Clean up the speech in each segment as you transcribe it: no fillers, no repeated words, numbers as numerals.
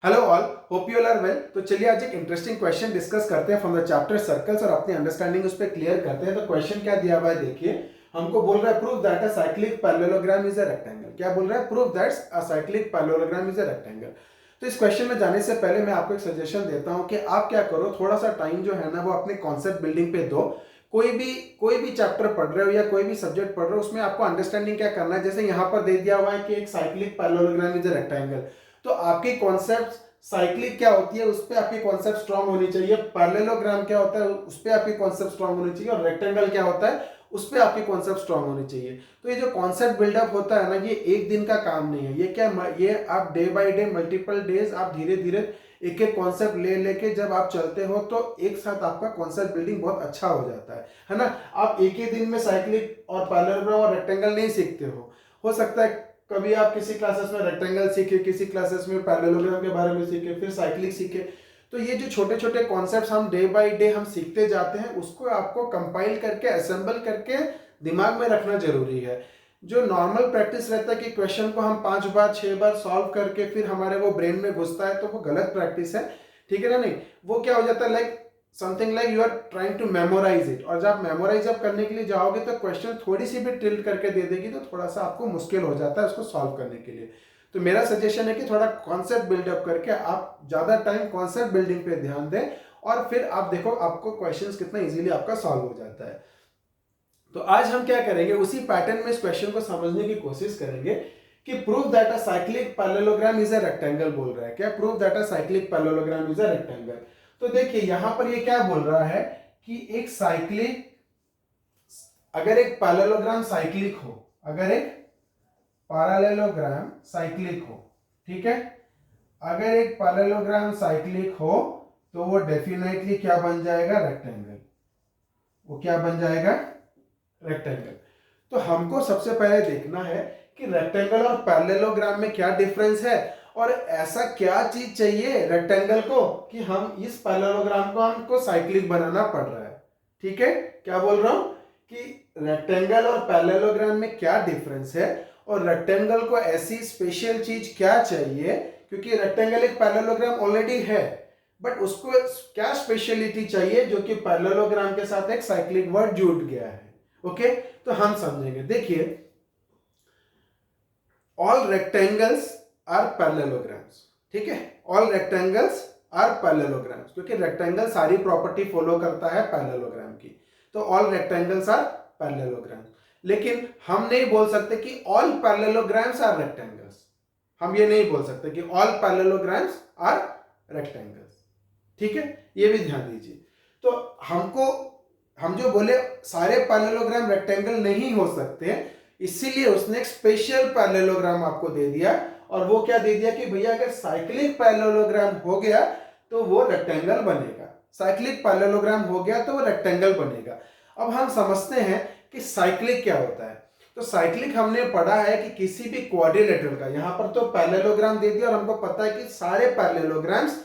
Hello all, hope you all are well. तो चलिए आज एक इंटरेस्टिंग क्वेश्चन डिस्कस करते हैं फ्रॉम द चैप्टर सर्कल्स और अपनी अंडरस्टैंडिंग उस पर क्लियर करते हैं। तो क्वेश्चन क्या दिया हुआ है देखिए, हमको बोल रहा है prove that a cyclic parallelogram is a rectangle. क्या बोल रहा है? Prove that a cyclic parallelogram is a rectangle. तो इस क्वेश्चन में जाने से पहले मैं आपको एक सजेशन देता हूं कि आप क्या करो, थोड़ा सा टाइम जो है ना वो अपने कॉन्सेप्ट बिल्डिंग पे दो। कोई भी चैप्टर पढ़ रहे हो या कोई भी सब्जेक्ट पढ़ रहे हो, उसमें आपको अंडरस्टैंडिंग क्या करना है। जैसे यहाँ पर दे दिया हुआ है कि एक cyclic parallelogram is a rectangle, तो आपके कॉन्सेप्ट साइक्लिक क्या होती है उस पर आपकी कॉन्सेप्ट स्ट्रांग होनी चाहिए, पैरेललोग्राम क्या होता है उस पर आपकी कॉन्सेप्ट स्ट्रांग होनी चाहिए, और रेक्टेंगल क्या होता है उस पर आपकी कॉन्सेप्ट स्ट्रांग होनी चाहिए। तो ये जो कॉन्सेप्ट बिल्डअप होता है ना, ये एक दिन का काम नहीं है। ये क्या, ये आप day by day multiple days आप धीरे धीरे एक एक कॉन्सेप्ट ले लेके जब आप चलते हो तो एक साथ आपका कॉन्सेप्ट बिल्डिंग बहुत अच्छा हो जाता है ना। आप एक ही दिन में साइक्लिक और पैरेललोग्राम और रेक्टेंगल नहीं सीखते हो सकता है कभी आप किसी क्लासेस में रेक्टेंगल सीखे, किसी क्लासेस में पैरेललोग्राम के बारे में सीखे, फिर साइक्लिक सीखे। तो ये जो छोटे छोटे कॉन्सेप्ट्स हम डे बाय डे हम सीखते जाते हैं, उसको आपको कंपाइल करके असेंबल करके दिमाग में रखना जरूरी है। जो नॉर्मल प्रैक्टिस रहता है कि क्वेश्चन को हम 5 बार 6 बार सॉल्व करके फिर हमारे वो ब्रेन में घुसता है, तो वो गलत प्रैक्टिस है, ठीक है ना। नहीं, वो क्या हो जाता है, like something like you are trying to memorise it, और जब मेमोराइज आप करने के लिए जाओगे तो क्वेश्चन थोड़ी सी भी टिल्ट करके दे देगी तो थोड़ा सा आपको मुश्किल हो जाता है उसको सॉल्व करने के लिए। तो मेरा सजेशन है कि थोड़ा कॉन्सेप्ट बिल्डअप करके आप ज्यादा टाइम कॉन्सेप्ट बिल्डिंग पे ध्यान दें, और फिर आप देखो आपको क्वेश्चंस कितना इजीली आपका सॉल्व हो जाता है। तो आज हम क्या करेंगे, उसी पैटर्न में इस क्वेश्चन को समझने की कोशिश करेंगे कि prove that a cyclic parallelogram is a rectangle बोल रहा है। क्या prove that a cyclic parallelogram is a rectangle. तो देखिए यहां पर ये क्या बोल रहा है कि एक साइक्लिक, अगर एक पैरेललोग्राम साइक्लिक हो, अगर एक पैरेललोग्राम साइक्लिक हो, ठीक है, अगर एक पैरेललोग्राम साइक्लिक हो तो वो डेफिनेटली क्या बन जाएगा, रेक्टेंगल। वो क्या बन जाएगा, रेक्टेंगल। तो हमको सबसे पहले देखना है कि रेक्टेंगल और पैरेललोग्राम में क्या डिफरेंस है, और ऐसा क्या चीज चाहिए रेक्टेंगल को कि हम इस पैरेललोग्राम को हमको साइक्लिक बनाना पड़ रहा है। ठीक है, क्या बोल रहा हूं कि रेक्टेंगल और पैरेललोग्राम में क्या डिफरेंस है, और रेक्टेंगल को ऐसी स्पेशल चीज क्या चाहिए, क्योंकि रेक्टेंगल एक पैरेललोग्राम ऑलरेडी है, बट उसको क्या स्पेशलिटी चाहिए जो कि पैरेललोग्राम के साथ एक साइक्लिक वर्ड जुड़ गया है। ओके, तो हम समझेंगे। देखिए, ऑल रेक्टेंगल्स आर पैरेललोग्राम्स, ठीक है, ऑल रेक्टेंगल्स आर पैरेललोग्राम्स, क्योंकि रेक्टेंगल सारी प्रॉपर्टी फॉलो करता है पैरेललोग्राम की, तो ऑल रेक्टेंगल्स आर पैरेललोग्राम्स। लेकिन हम नहीं बोल सकते कि ऑल पैरेललोग्राम्स आर रेक्टेंगल्स, हम ये नहीं बोल सकते कि ऑल पैरेललोग्राम्स आर रेक्टेंगल्स, ठीक है, ये भी ध्यान दीजिए। तो हम जो बोले सारे पैरेललोग्राम रेक्टेंगल नहीं हो सकते, इसीलिए उसने एक स्पेशल पैरेललोग्राम आपको दे दिया, और वो क्या दे दिया कि भैया अगर साइक्लिक पैरेललोग्राम हो गया तो वो रेक्टेंगल बनेगा, साइक्लिक पैरेललोग्राम हो गया तो वो रेक्टेंगल बनेगा। अब हम समझते हैं कि साइक्लिक क्या होता है। तो साइक्लिक हमने पढ़ा है कि किसी भी क्वाड्रिलेटरल का, यहां पर तो पैरेललोग्राम दे दिया और हमको पता है कि सारे पैरेललोग्राम्स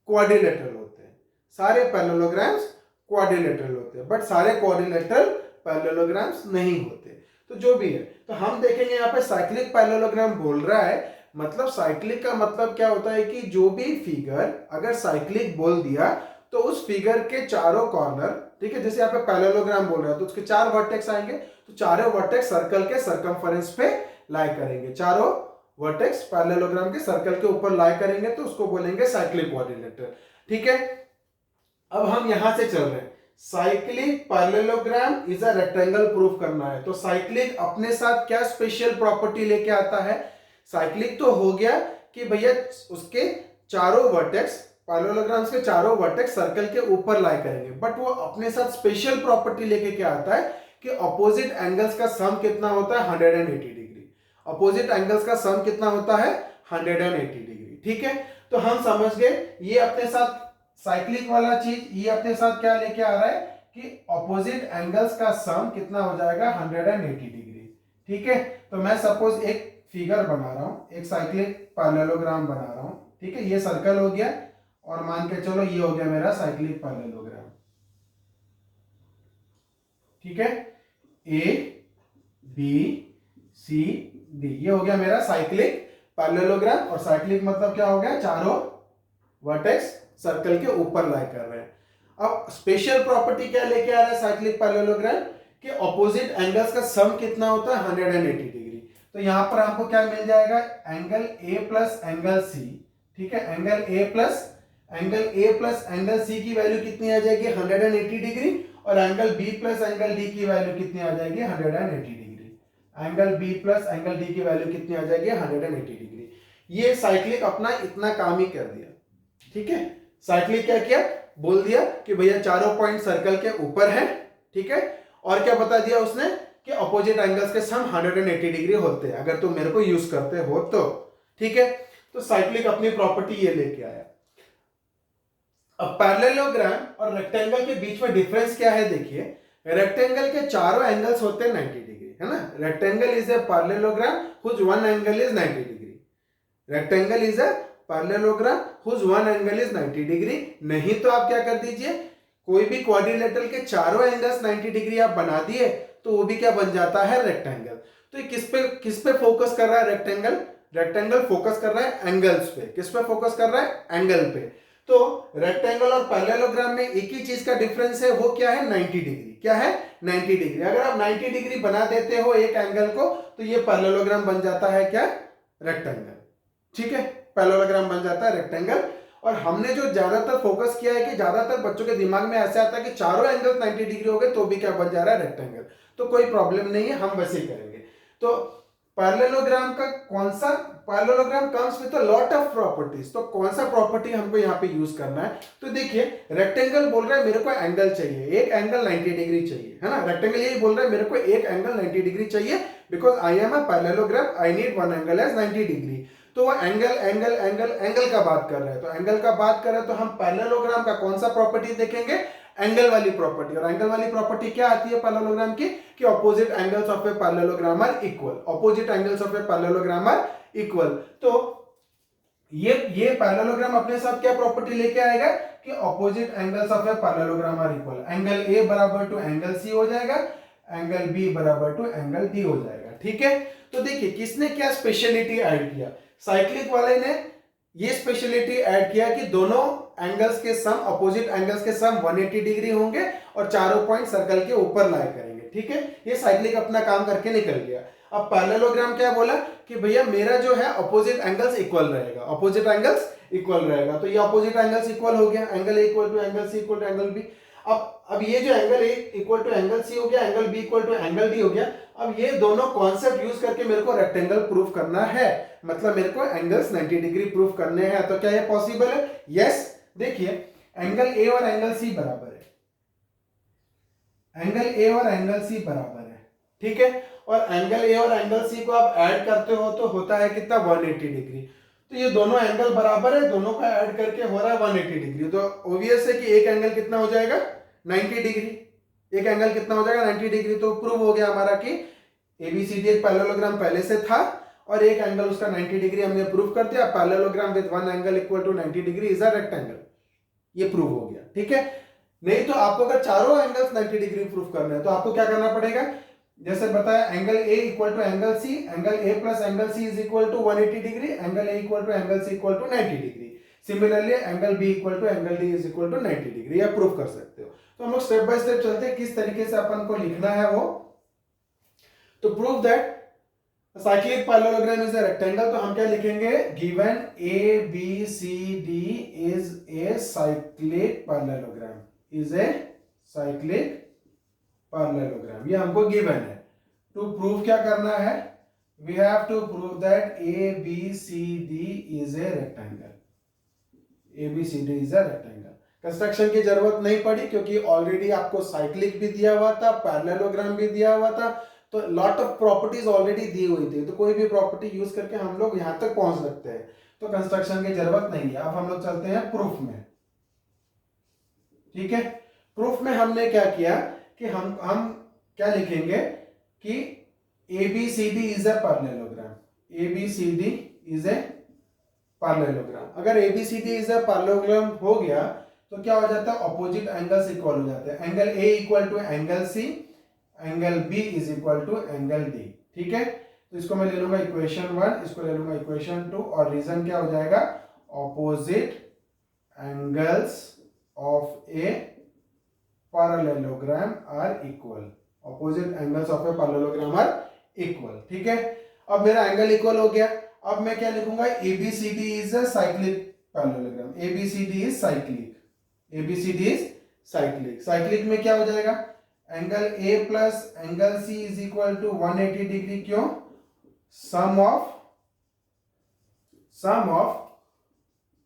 क्वाड्रिलेटरल होते हैं, सारे पैरेललोग्राम्स क्वाड्रिलेटरल होते हैं, बट सारे क्वाड्रिलेटरल पैरेललोग्राम्स नहीं होते। तो जो भी है, तो हम देखेंगे यहाँ पे साइक्लिक पैरेललोग्राम बोल रहा है, मतलब साइक्लिक का मतलब क्या होता है कि जो भी फिगर अगर साइक्लिक बोल दिया तो उस फिगर के चारों कॉर्नर, ठीक है, जैसे यहाँ पे पैरेललोग्राम बोल रहा है तो उसके 4 वर्टेक्स आएंगे, तो चारों वर्टेक्स सर्कल के सरकमफेरेंस पे लाई करेंगे, चारों वर्टेक्स पैरेललोग्राम के सर्कल के ऊपर लाई करेंगे, तो उसको बोलेंगे साइक्लिक क्वाड्रिलेटरल। ठीक है, अब हम यहां से चल रहे हैं, cyclic parallelogram is a rectangle proof करना है। तो साइक्लिक अपने साथ क्या स्पेशल प्रॉपर्टी लेके आता है, साइक्लिक तो हो गया कि भैया उसके चारों वर्टेक्स, पैरेललोग्राम्स के चारों वर्टेक्स सर्कल के ऊपर लाई करेंगे, बट वो अपने साथ स्पेशल प्रॉपर्टी लेके क्या आता है कि अपोजिट एंगल्स का सम कितना होता है, 180 डिग्री। अपोजिट एंगल्स का सम कितना होता है, 180 डिग्री। ठीक है, तो हम समझ गए ये अपने साथ साइक्लिक वाला चीज, ये अपने साथ क्या लेके आ रहा है कि ऑपोजिट एंगल्स का सम कितना हो जाएगा, 180 डिग्री। ठीक है, तो मैं सपोज एक फिगर बना रहा हूं, एक साइक्लिक पैरेललोग्राम बना रहा हूं, ठीक है, ये सर्कल हो गया, और मान के चलो ये हो गया मेरा साइक्लिक पैरेललोग्राम। ठीक है, ए बी सी डी, ये हो गया मेरा साइक्लिक पैरेललोग्राम, और साइक्लिक मतलब क्या हो गया, चारों वर्टेक्स सर्कल के ऊपर लाई कर रहे हैं। अब स्पेशल प्रॉपर्टी क्या लेके आ रहा है साइक्लिक पैरेललोग्राम कि ऑपोजिट एंगल्स का सम कितना होता है 180 डिग्री। तो यहां पर हमको क्या मिल जाएगा angle A plus angle C, ठीक है, angle A plus angle C की वैल्यू कितनी आ जाएगी 180 डिग्री और angle B plus angle D की वैल्यू कितनी आ जाएगी 180 degree. Angle B plus angle D की वैल्यू कितनी आ जाएगी 180 डिग्री। ये साइक्लिक अपना इतना काम ही कर दिया, ठीक है। साइक्लिक क्या किया, बोल दिया कि भैया चारों पॉइंट सर्कल के ऊपर है, ठीक है, और क्या बता दिया उसने कि अपोजिट एंगल्स के सम 180 डिग्री होते हैं अगर तुम मेरे को यूज करते हो तो, ठीक है। तो साइक्लिक अपनी प्रॉपर्टी ये लेके आया। अब पैरेललोग्राम और रेक्टेंगल के बीच में डिफरेंस क्या है देखिए, रेक्टेंगल के चारों एंगल्स होते हैं 90 डिग्री, है ना। Rectangle is a parallelogram whose one angle is 90 degree. Rectangle is a parallelogram whose one angle is 90 degree. नहीं तो आप क्या कर दीजिए, कोई भी क्वाड्रिलेटरल के चारों एंगल्स 90 डिग्री आप बना दिए तो वो भी क्या बन जाता है रेक्टेंगल। तो ये किस पे फोकस कर रहा है रेक्टेंगल फोकस कर रहा है एंगल्स पे। किस पे फोकस कर रहा है, एंगल पे। तो रेक्टेंगल और पैरेललोग्राम में एक ही चीज का डिफरेंस है, वो क्या है 90 डिग्री। क्या है 90 डिग्री। अगर आप 90 डिग्री बना देते हो एक एंगल को तो ये पैरेललोग्राम बन जाता है क्या, रेक्टेंगल, ठीक है, पैरेललोग्राम बन जाता है रेक्टेंगल। और हमने जो ज्यादातर फोकस किया है कि ज्यादातर बच्चों के दिमाग में ऐसा आता है कि चारों एंगल 90 डिग्री हो गए तो भी क्या बन जा रहा है रेक्टेंगल। तो कोई प्रॉब्लम नहीं है, हम वैसे ही करेंगे। तो पैरेललोग्राम का कौन सा, parallelogram comes with a lot of properties. तो कौन सा प्रॉपर्टी हमको यहाँ पे यूज करना है, तो देखिए रेक्टेंगल बोल रहा है मेरे को एंगल चाहिए, एक एंगल 90 डिग्री चाहिए, है ना। रेक्टेंगल यही बोल रहा है मेरे को एक एंगल 90 डिग्री चाहिए because I am a parallelogram, I need one angle as 90 degree. तो वो एंगल का बात कर रहे हैं। तो एंगल का बात कर रहे हैं तो हम पैरेललोग्राम का कौन सा प्रॉपर्टी देखेंगे, एंगल वाली प्रॉपर्टी। और एंगल वाली प्रॉपर्टी क्या आती है पैरेललोग्राम की कि opposite angles of a parallelogram are equal. Opposite angles of a parallelogram are equal. तो ये पैरेललोग्राम अपने साथ क्या प्रॉपर्टी लेके आएगा कि opposite angles of a parallelogram are equal. Angle A बराबर टू एंगल सी हो जाएगा, एंगल बी बराबर टू एंगल डी हो जाएगा, ठीक है। तो देखिए किसने क्या स्पेशलिटी ऐड किया, साइक्लिक वाले ने ये स्पेशलिटी ऐड किया कि दोनों एंगल्स के सम, अपोजिट एंगल्स के सम 180 डिग्री होंगे और चारों पॉइंट सर्कल के ऊपर लाई करेंगे, ठीक है। ये साइक्लिक अपना काम करके निकल गया। अब पैरेललोग्राम क्या बोला कि भैया मेरा जो है अपोजिट एंगल्स इक्वल रहेगा, अपोजिट एंगल्स इक्वल रहेगा। तो ये अपोजिट एंगल्स इक्वल हो गया, angle A equal to angle C equal to angle B. अब ये जो angle A equal to angle C हो गया, angle B equal to angle D हो गया। अब ये दोनों कॉन्सेप्ट यूज करके मेरे को रेक्टेंगल प्रूफ करना है, मतलब मेरे को एंगल्स 90 डिग्री प्रूफ करने हैं। तो क्या ये पॉसिबल है, यस। देखिए एंगल ए और एंगल सी बराबर है, एंगल ए और एंगल सी बराबर है, ठीक है। और एंगल ए और एंगल सी को आप ऐड करते हो तो होता है कितना 180 डिग्री। तो ये दोनों एंगल बराबर है, दोनों का ऐड करके हो रहा है 180 डिग्री। तो ऑब्वियस है कि एक एंगल कितना हो जाएगा 90 डिग्री, एक एंगल कितना हो जाएगा 90 डिग्री। तो प्रूव हो गया हमारा कि एबीसीडी एक पैरेललोग्राम पहले से था और एक एंगल उसका 90 डिग्री हमने प्रूव कर दिया। Parallelogram with one angle equal to 90 degree is a rectangle, ये प्रूव हो गया, ठीक है। नहीं तो आपको अगर चारों एंगल्स 90 डिग्री प्रूफ करना है तो आपको क्या करना पड़ेगा, जैसे बताया angle A equal to angle C, angle A plus angle C is equal to 180 degree, angle A equal to angle C equal to 90 degree. Similarly angle B equal to angle D is equal to 90 degree, आप proof कर सकते हो। तो हम लोग step by step चलते हैं किस तरीके से अपन को लिखना है वो। तो prove that cyclic parallelogram is a rectangle. तो हम क्या लिखेंगे, given A B C D is a cyclic parallelogram, is a cyclic parallelogram, ये हमको गिवन है। टू प्रूव क्या करना है, we have to prove that A B C D is a rectangle, A B C D is a rectangle. Construction की जरूरत नहीं पड़ी क्योंकि ऑलरेडी आपको साइक्लिक भी दिया हुआ था, पैरेललोग्राम भी दिया हुआ था, तो लॉट ऑफ प्रॉपर्टीज ऑलरेडी दी हुई थी। तो कोई भी प्रॉपर्टी यूज करके हम लोग यहां तक पहुंच सकते हैं, तो कंस्ट्रक्शन की जरूरत नहीं है। अब हम लोग चलते हैं प्रूफ में, ठीक है। प्रूफ में हमने क्या किया कि हम क्या लिखेंगे कि ABCD is a parallelogram, ABCD is a parallelogram. अगर ABCD इज अ पैरेललोग्राम हो गया तो क्या हो जाता है, ऑपोजिट एंगल्स इक्वल हो जाते हैं। Angle A equal to angle C, angle B is equal to angle D, ठीक है। तो इसको मैं ले लूंगा इक्वेशन 1, इसको ले लूंगा इक्वेशन 2 और रीजन क्या हो जाएगा, opposite angles of a parallelogram are equal. Opposite angles of a parallelogram are equal. ठीक है, अब मेरा एंगल इक्वल हो गया. अब मैं क्या लिखूंगा, ABCD is a cyclic parallelogram. ABCD is cyclic. ABCD is cyclic. cyclic में क्या हो जाएगा, angle A plus angle C is equal to 180 degree. क्यों, sum of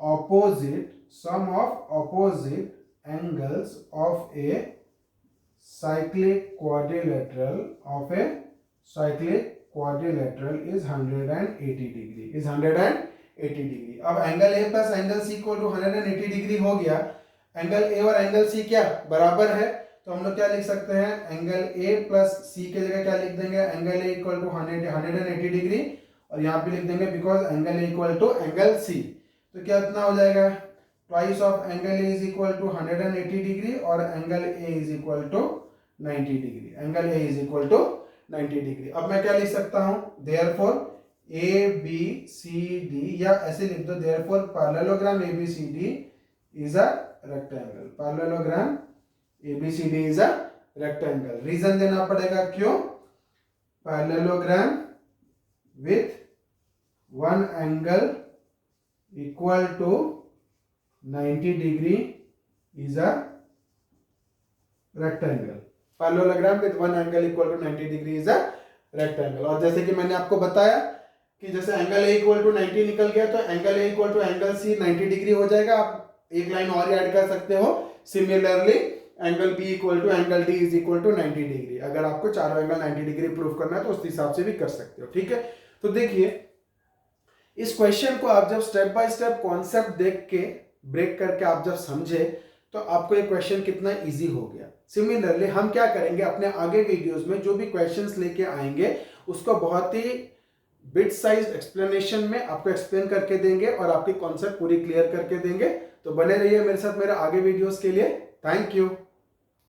opposite angles of a cyclic quadrilateral is 180 degree. अब angle A plus angle C equal to 180 degree हो गया. Angle A और angle C क्या बराबर है, तो हम लोग क्या लिख सकते हैं, एंगल A प्लस C के जगह क्या लिख देंगे, angle A equal to 180 degree, और यहाँ पे लिख देंगे because angle A equal to angle C. तो क्या इतना हो जाएगा, twice of angle A is equal to 180 degree और angle A is equal to 90 degree. Angle A is equal to 90 degree. अब मैं क्या लिख सकता हूँ, देयरफॉर ABCD, या ऐसे लिख दो, therefore parallelogram ABCD is a rectangle. Parallelogram ABCD is a rectangle. Reason देना पड़ेगा, क्यों, parallelogram with one angle equal to 90 degree is a rectangle. Parallelogram with one angle equal to 90 degree is a rectangle. और जैसे कि मैंने आपको बताया कि जैसे एंगल A इक्वल टू 90 निकल गया, तो angle A equal to angle C 90 degree हो जाएगा. आप एक लाइन और ऐड कर सकते हो, similarly angle B equal to angle D is equal to 90 degree. अगर आपको चारों एंगल 90 डिग्री प्रूव करना है तो उस हिसाब से भी कर सकते हो. ठीक है, तो देखिए इस क्वेश्चन को आप जब स्टेप बाय स्टेप कॉन्सेप्ट देख के ब्रेक करके आप जब समझे तो आपको ये क्वेश्चन कितना इजी हो गया. सिमिलरली हम क्या करेंगे, अपने आगे वीडियोस में जो भी क्वेश्चंस लेके आएंगे उसको बहुत ही बिट साइज एक्सप्लेनेशन में आपको एक्सप्लेन करके देंगे और आपकी कॉन्सेप्ट पूरी क्लियर करके देंगे. तो बने रहिए मेरे साथ मेरे आगे वीडियोस के लिए. Thank you.